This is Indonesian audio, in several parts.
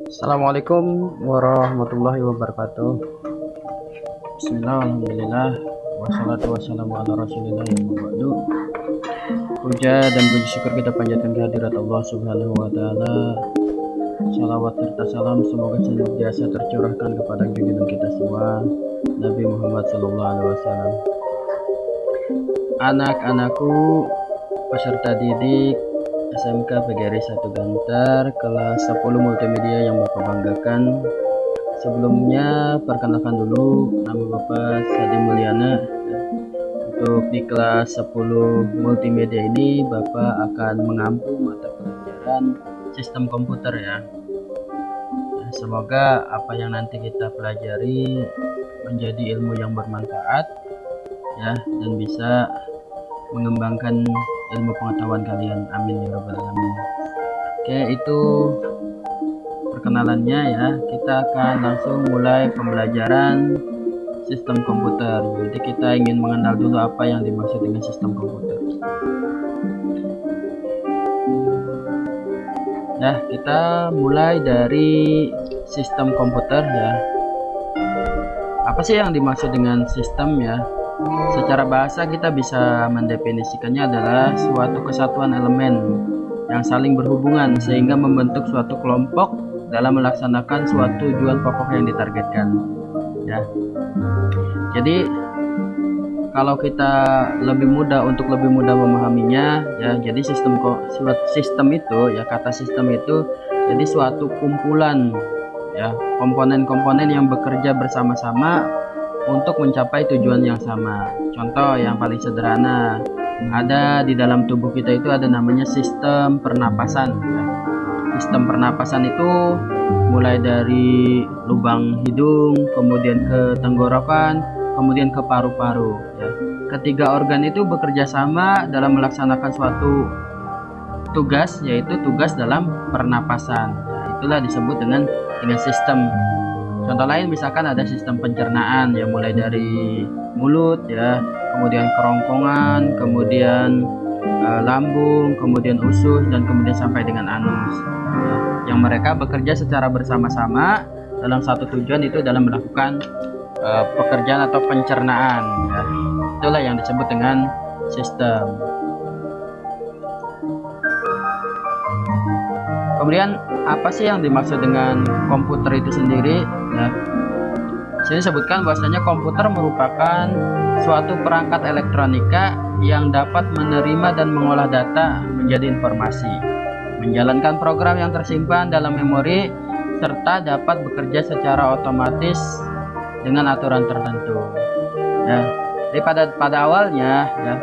Assalamualaikum warahmatullahi wabarakatuh. Bismillah, alhamdulillah, wassalatu wassalamu ala rasulillah yang ba'du. Puja dan puji syukur kita panjatkan kehadirat Allah subhanahu wa ta'ala. Salawat serta salam semoga senantiasa tercurahkan kepada junjungan kita semua, Nabi Muhammad sallallahu alaihi wasallam. Anak-anakku peserta didik SMK PGRI 1 Gantar kelas 10 multimedia yang Bapak banggakan. Sebelumnya perkenalkan dulu, nama Bapak Sadi Mulyana. Untuk di kelas 10 multimedia ini Bapak akan mengampu mata pelajaran sistem komputer ya. Semoga apa yang nanti kita pelajari menjadi ilmu yang bermanfaat ya, dan bisa mengembangkan ilmu pengetahuan kalian. Amin ya rabbal alamin. Oke, itu perkenalannya ya. Kita akan langsung mulai pembelajaran sistem komputer. Jadi kita ingin mengenal dulu apa yang dimaksud dengan sistem komputer. Nah, kita mulai dari sistem komputer ya. Apa sih yang dimaksud dengan sistem ya? Secara bahasa kita bisa mendefinisikannya adalah suatu kesatuan elemen yang saling berhubungan sehingga membentuk suatu kelompok dalam melaksanakan suatu tujuan pokok yang ditargetkan ya. Jadi kalau kita lebih mudah memahaminya ya, jadi sistem itu ya, kata sistem itu jadi suatu kumpulan ya, komponen-komponen yang bekerja bersama-sama untuk mencapai tujuan yang sama. Contoh yang paling sederhana, ada di dalam tubuh kita itu ada namanya sistem pernapasan ya. Sistem pernapasan itu mulai dari lubang hidung, kemudian ke tenggorokan, kemudian ke paru-paru ya. Ketiga organ itu bekerja sama dalam melaksanakan suatu tugas, yaitu tugas dalam pernapasan ya. Itulah disebut dengan sistem. Contoh lain misalkan ada sistem pencernaan ya, mulai dari mulut ya, kemudian kerongkongan, kemudian lambung, kemudian usus, dan kemudian sampai dengan anus ya, yang mereka bekerja secara bersama-sama dalam satu tujuan, itu dalam melakukan pekerjaan atau pencernaan ya. Itulah yang disebut dengan sistem. Kemudian apa sih yang dimaksud dengan komputer itu sendiri ya? Sini sebutkan bahwasanya komputer merupakan suatu perangkat elektronika yang dapat menerima dan mengolah data menjadi informasi, menjalankan program yang tersimpan dalam memori, serta dapat bekerja secara otomatis dengan aturan tertentu ya. Jadi pada awalnya ya,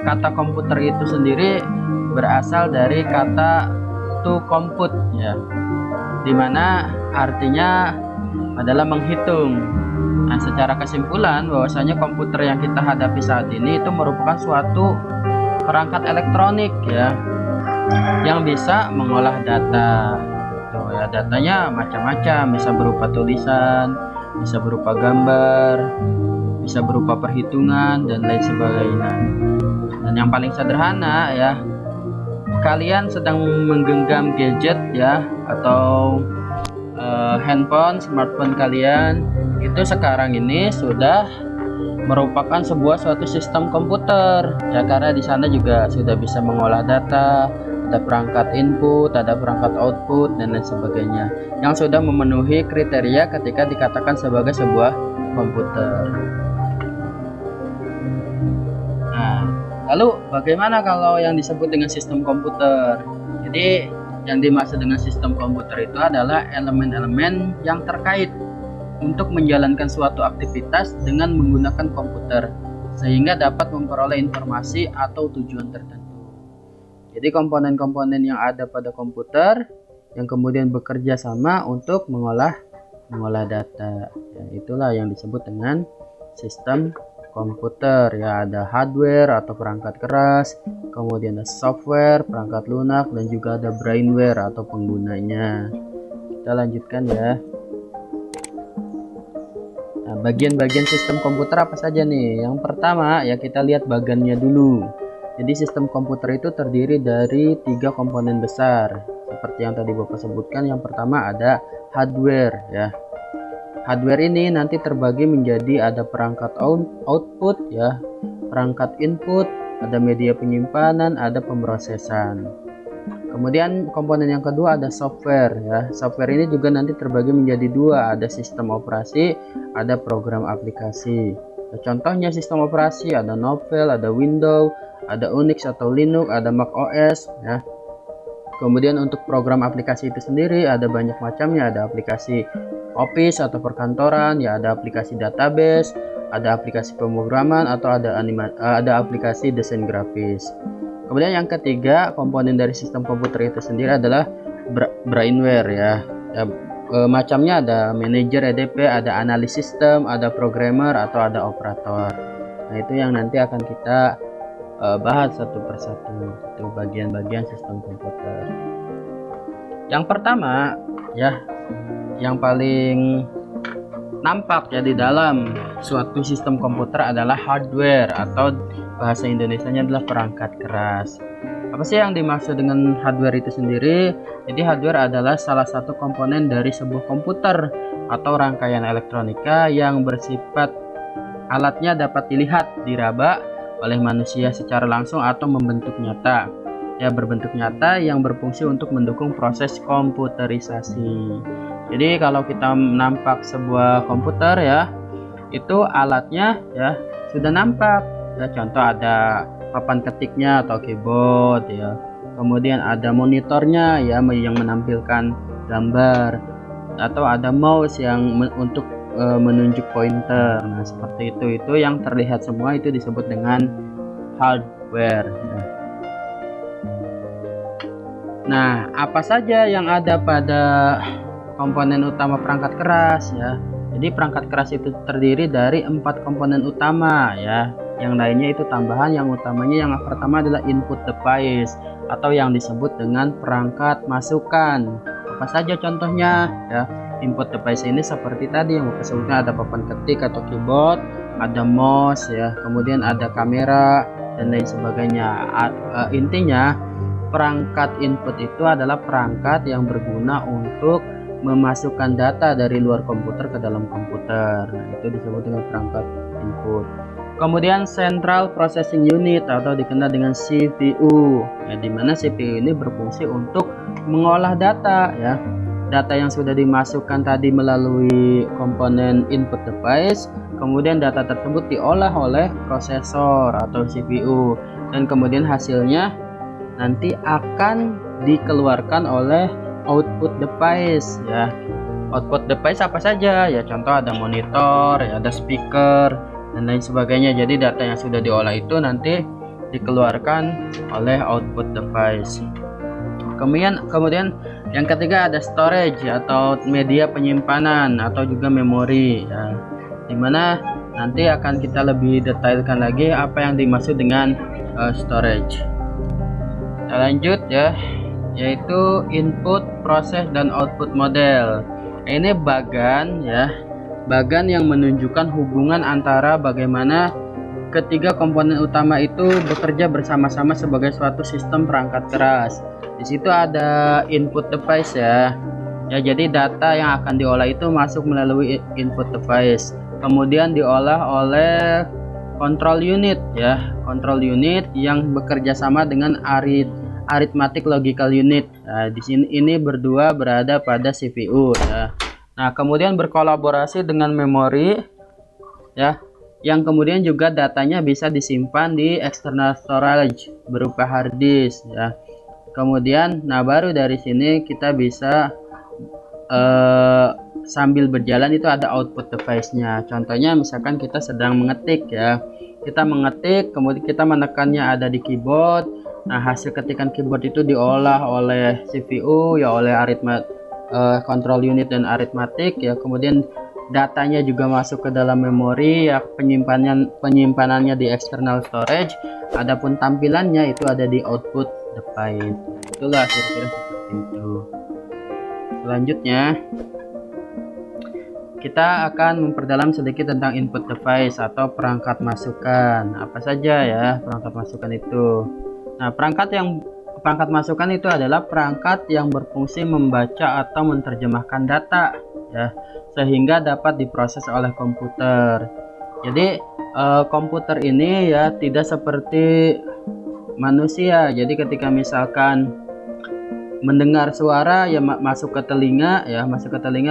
kata komputer itu sendiri berasal dari kata to compute ya, dimana artinya adalah menghitung. Nah, secara kesimpulan bahwasanya komputer yang kita hadapi saat ini itu merupakan suatu perangkat elektronik ya, yang bisa mengolah data. Tuh ya, datanya macam-macam, bisa berupa tulisan, bisa berupa gambar, bisa berupa perhitungan, dan lain sebagainya. Dan yang paling sederhana ya, kalian sedang menggenggam gadget ya, atau handphone, smartphone kalian itu sekarang ini sudah merupakan suatu sistem komputer ya, karena di sana juga sudah bisa mengolah data, ada perangkat input, ada perangkat output, dan lain sebagainya, yang sudah memenuhi kriteria ketika dikatakan sebagai sebuah komputer. Nah, lalu bagaimana kalau yang disebut dengan sistem komputer? Jadi yang dimaksud dengan sistem komputer itu adalah elemen-elemen yang terkait untuk menjalankan suatu aktivitas dengan menggunakan komputer sehingga dapat memperoleh informasi atau tujuan tertentu. Jadi komponen-komponen yang ada pada komputer yang kemudian bekerja sama untuk mengolah data ya, itulah yang disebut dengan sistem komputer ya. Ada hardware atau perangkat keras, kemudian ada software, perangkat lunak, dan juga ada brainware atau penggunanya. Kita lanjutkan ya. Nah, bagian-bagian sistem komputer apa saja nih? Yang pertama ya, kita lihat bagannya dulu. Jadi sistem komputer itu terdiri dari 3 komponen besar. seperti yang tadi Bapak sebutkan. Yang pertama ada hardware ya. Hardware ini nanti terbagi menjadi ada perangkat output ya, perangkat input, ada media penyimpanan, ada pemrosesan. Kemudian komponen yang kedua ada software ya. Software ini juga nanti terbagi menjadi dua, ada sistem operasi, ada program aplikasi. Contohnya sistem operasi ada Novel, ada Windows, ada Unix atau Linux, ada Mac OS ya. Kemudian untuk program aplikasi itu sendiri ada banyak macamnya, ada aplikasi Office atau perkantoran ya, ada aplikasi database, ada aplikasi pemrograman, atau ada aplikasi desain grafis. Kemudian yang ketiga, komponen dari sistem komputer itu sendiri adalah brainware ya. Macamnya ada manager EDP, ada analis sistem, ada programmer, atau ada operator. Nah, itu yang nanti akan kita bahas satu persatu, itu bagian-bagian sistem komputer. Yang pertama ya, yang paling nampak ya di dalam suatu sistem komputer adalah hardware, atau bahasa Indonesianya adalah perangkat keras. Apa sih yang dimaksud dengan hardware itu sendiri? Jadi hardware adalah salah satu komponen dari sebuah komputer atau rangkaian elektronika yang bersifat alatnya dapat dilihat, diraba oleh manusia secara langsung atau membentuk nyata. Ya, berbentuk nyata yang berfungsi untuk mendukung proses komputerisasi. Jadi kalau kita nampak sebuah komputer ya, itu alatnya ya sudah nampak. Ya, contoh ada papan ketiknya atau keyboard ya. Kemudian ada monitornya ya yang menampilkan gambar, atau ada mouse yang untuk menunjuk pointer. Nah, seperti itu yang terlihat semua itu disebut dengan hardware. Nah, apa saja yang ada pada komponen utama perangkat keras ya. Jadi perangkat keras itu terdiri dari 4 komponen utama ya. Yang lainnya itu tambahan. Yang utamanya yang pertama adalah input device, atau yang disebut dengan perangkat masukan. Apa saja contohnya ya? Input device ini seperti tadi yang Bapak sebutkan, ada papan ketik atau keyboard, ada mouse ya, kemudian ada kamera dan lain sebagainya. Intinya perangkat input itu adalah perangkat yang berguna untuk memasukkan data dari luar komputer ke dalam komputer. Nah, itu disebut dengan perangkat input. Kemudian Central Processing Unit atau dikenal dengan CPU, ya, di mana CPU ini berfungsi untuk mengolah data ya. Data yang sudah dimasukkan tadi melalui komponen input device, kemudian data tersebut diolah oleh prosesor atau CPU, dan kemudian hasilnya nanti akan dikeluarkan oleh output device ya. Output device apa saja ya? Contoh ada monitor ya, ada speaker dan lain sebagainya. Jadi data yang sudah diolah itu nanti dikeluarkan oleh output device. Kemudian yang ketiga ada storage atau media penyimpanan atau juga memori ya, dimana nanti akan kita lebih detailkan lagi apa yang dimaksud dengan storage. Kita lanjut ya, yaitu input, proses, dan output model. Ini bagan ya, bagan yang menunjukkan hubungan antara bagaimana ketiga komponen utama itu bekerja bersama-sama sebagai suatu sistem perangkat keras. Di situ ada input device ya. Ya, jadi data yang akan diolah itu masuk melalui input device. Kemudian diolah oleh control unit ya. Control unit yang bekerja sama dengan arithmetic logical unit. Nah, di sini ini berdua berada pada CPU ya. Nah, kemudian berkolaborasi dengan memori ya, yang kemudian juga datanya bisa disimpan di external storage berupa hard disk ya. Kemudian baru dari sini kita bisa sambil berjalan itu ada output device-nya. Contohnya misalkan kita sedang mengetik ya. Kita mengetik, kemudian kita menekannya ada di keyboard. Nah, hasil ketikan keyboard itu diolah oleh CPU ya, oleh control unit dan arithmetic ya. Kemudian datanya juga masuk ke dalam memori ya, penyimpanannya di external storage. Adapun tampilannya itu ada di output device. Itulah kira-kira seperti itu. Selanjutnya kita akan memperdalam sedikit tentang input device atau perangkat masukan. Apa saja ya perangkat masukan itu? Nah, perangkat masukan itu adalah perangkat yang berfungsi membaca atau menerjemahkan data ya, sehingga dapat diproses oleh komputer. Jadi komputer ini ya tidak seperti manusia. Jadi ketika misalkan mendengar suara ya masuk ke telinga ya,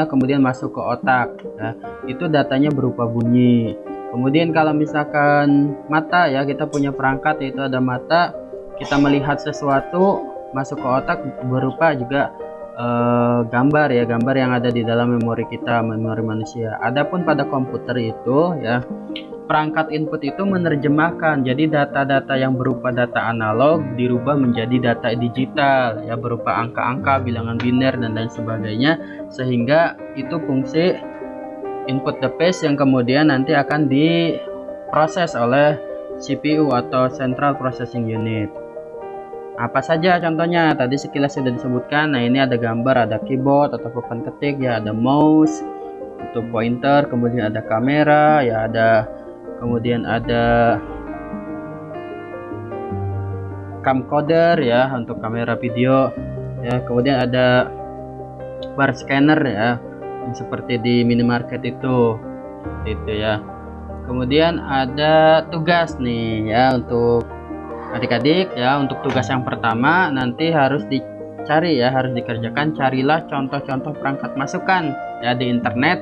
kemudian masuk ke otak ya, itu datanya berupa bunyi. Kemudian kalau misalkan mata ya, kita punya perangkat yaitu ada mata, kita melihat sesuatu masuk ke otak berupa juga gambar ya, gambar yang ada di dalam memori kita, memori manusia. Adapun pada komputer itu ya, perangkat input itu menerjemahkan, jadi data-data yang berupa data analog dirubah menjadi data digital ya, berupa angka-angka, bilangan biner dan lain sebagainya, sehingga itu fungsi input device yang kemudian nanti akan diproses oleh CPU atau Central Processing Unit. Apa saja contohnya? Tadi sekilas sudah disebutkan. Nah, ini ada gambar, ada keyboard atau papan ketik ya, ada mouse untuk pointer, kemudian ada kamera ya, kemudian ada camcorder ya untuk kamera video ya, kemudian ada bar scanner ya, yang seperti di minimarket itu ya. Kemudian ada tugas nih ya untuk adik-adik ya. Untuk tugas yang pertama nanti harus dicari ya, harus dikerjakan, carilah contoh-contoh perangkat masukan ya di internet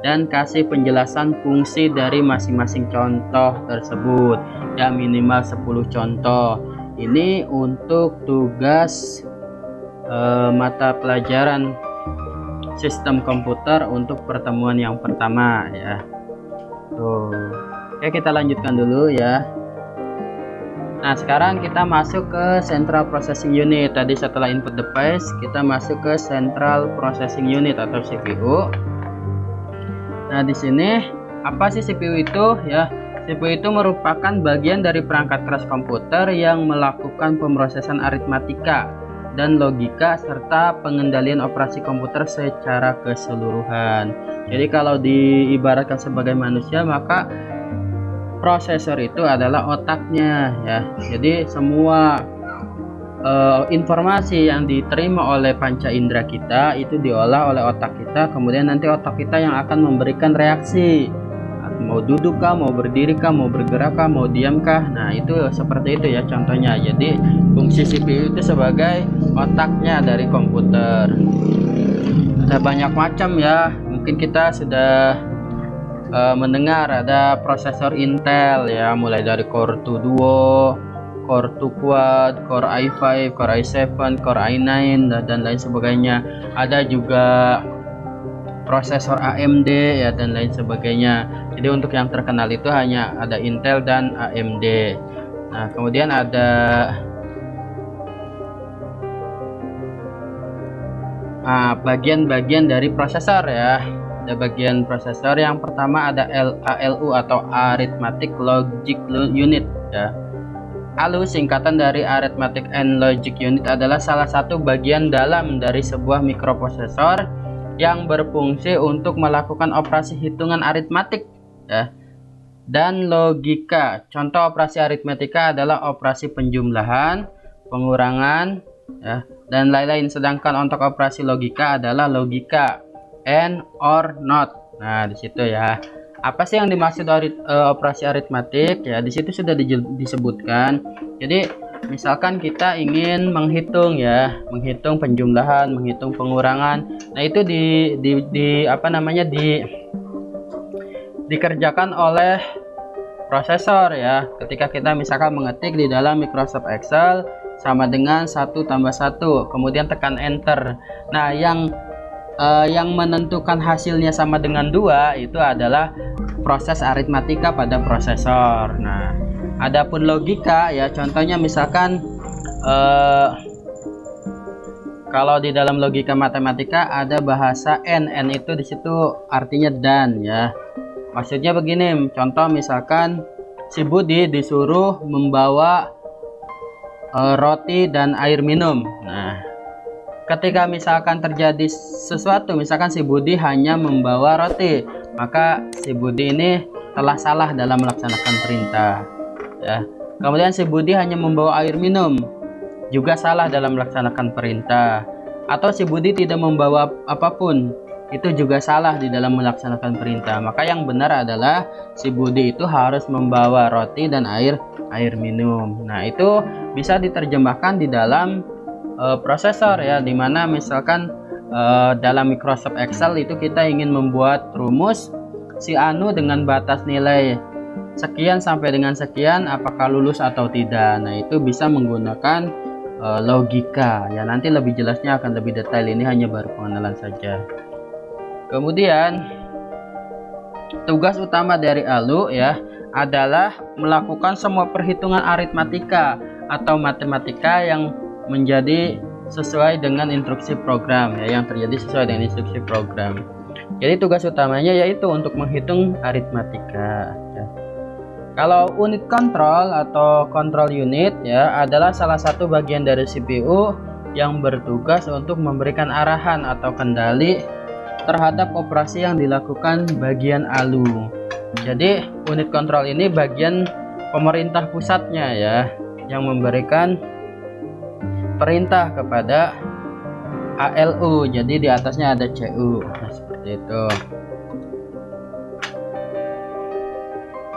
dan kasih penjelasan fungsi dari masing-masing contoh tersebut ya, minimal 10 contoh. Ini untuk tugas mata pelajaran sistem komputer untuk pertemuan yang pertama ya. Tuh. Oke, kita lanjutkan dulu ya. Nah, sekarang kita masuk ke Central Processing Unit. Tadi setelah input device, kita masuk ke Central Processing Unit atau CPU. Nah, di sini apa sih CPU itu ya? CPU itu merupakan bagian dari perangkat keras komputer yang melakukan pemrosesan aritmatika dan logika serta pengendalian operasi komputer secara keseluruhan. Jadi kalau diibaratkan sebagai manusia, maka prosesor itu adalah otaknya ya. Jadi semua informasi yang diterima oleh panca indera kita itu diolah oleh otak kita, kemudian nanti otak kita yang akan memberikan reaksi, mau duduk kah, mau berdiri kah, mau bergerak kah, mau diam kah. Nah, itu seperti itu ya contohnya. Jadi fungsi CPU itu sebagai otaknya dari komputer. Ada banyak macam ya, mungkin kita sudah mendengar ada prosesor Intel ya, mulai dari Core 2 Duo, Core 2 Quad, Core i5, Core i7, Core i9 dan lain sebagainya. Ada juga prosesor AMD ya dan lain sebagainya. Jadi untuk yang terkenal itu hanya ada Intel dan AMD. Nah, kemudian ada bagian-bagian dari prosesor ya. Ada bagian prosesor. Yang pertama ada ALU atau Arithmetic Logic Unit ya. ALU singkatan dari Arithmetic and Logic Unit adalah salah satu bagian dalam dari sebuah mikroprosesor yang berfungsi untuk melakukan operasi hitungan aritmatik ya, dan logika. Contoh operasi aritmatika adalah operasi penjumlahan, pengurangan ya, dan lain-lain. Sedangkan untuk operasi logika adalah logika and or not. Nah, di situ ya. Apa sih yang dimaksud operasi aritmatik? Ya, di situ sudah disebutkan. Jadi, misalkan kita ingin menghitung ya, menghitung penjumlahan, menghitung pengurangan. Nah, itu dikerjakan oleh prosesor ya. Ketika kita misalkan mengetik di dalam Microsoft Excel sama dengan 1 tambah 1, kemudian tekan enter. Nah, yang menentukan hasilnya sama dengan 2 itu adalah proses aritmatika pada prosesor. Nah, adapun logika ya, contohnya misalkan kalau di dalam logika matematika ada bahasa n itu di situ artinya dan ya. Maksudnya begini, contoh misalkan si Budi disuruh membawa roti dan air minum. Nah, ketika misalkan terjadi sesuatu, misalkan si Budi hanya membawa roti, maka si Budi ini telah salah dalam melaksanakan perintah ya. Kemudian si Budi hanya membawa air minum, juga salah dalam melaksanakan perintah. Atau si Budi tidak membawa apapun, itu juga salah di dalam melaksanakan perintah. Maka yang benar adalah si Budi itu harus membawa roti dan air minum. Nah, itu bisa diterjemahkan di dalam prosesor ya, dimana misalkan dalam Microsoft Excel itu kita ingin membuat rumus si Anu dengan batas nilai sekian sampai dengan sekian apakah lulus atau tidak. Nah, itu bisa menggunakan logika ya, nanti lebih jelasnya akan lebih detail, ini hanya baru pengenalan saja. Kemudian tugas utama dari ALU ya adalah melakukan semua perhitungan aritmatika atau matematika yang menjadi sesuai dengan instruksi program ya, yang terjadi sesuai dengan instruksi program. Jadi tugas utamanya yaitu untuk menghitung aritmatika ya. Kalau unit kontrol atau control unit ya adalah salah satu bagian dari CPU yang bertugas untuk memberikan arahan atau kendali terhadap operasi yang dilakukan bagian ALU. Jadi unit kontrol ini bagian pemerintah pusatnya ya, yang memberikan perintah kepada ALU. Jadi di atasnya ada CU. Nah, seperti itu.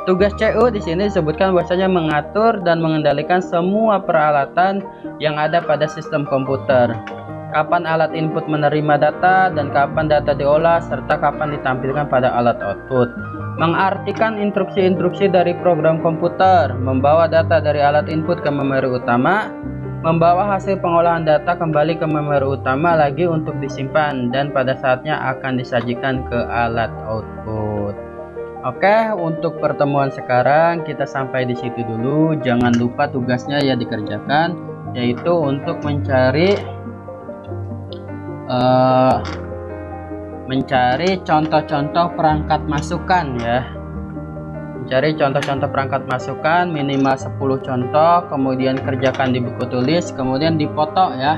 Tugas CU di sini disebutkan bahwasanya mengatur dan mengendalikan semua peralatan yang ada pada sistem komputer. Kapan alat input menerima data dan kapan data diolah serta kapan ditampilkan pada alat output. Mengartikan instruksi-instruksi dari program komputer, membawa data dari alat input ke memori utama, membawa hasil pengolahan data kembali ke memori utama lagi untuk disimpan dan pada saatnya akan disajikan ke alat output. Oke, untuk pertemuan sekarang kita sampai di situ dulu. Jangan lupa tugasnya ya dikerjakan, yaitu untuk mencari contoh-contoh perangkat masukan ya. Mencari contoh-contoh perangkat masukan minimal 10 contoh, kemudian kerjakan di buku tulis, kemudian dipoto ya.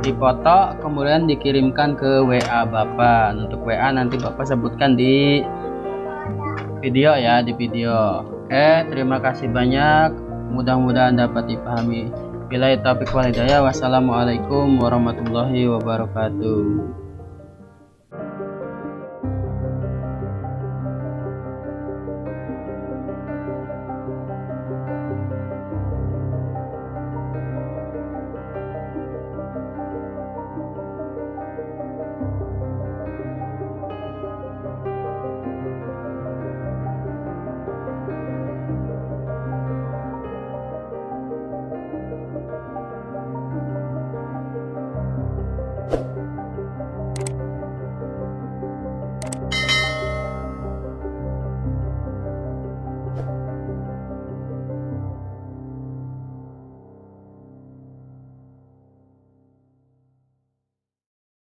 Dipoto kemudian dikirimkan ke WA Bapak. Untuk WA nanti Bapak sebutkan di video ya, di video. Oke, terima kasih banyak. Mudah-mudahan dapat dipahami. Billahi taufiq wal hidayah. Wassalamualaikum warahmatullahi wabarakatuh.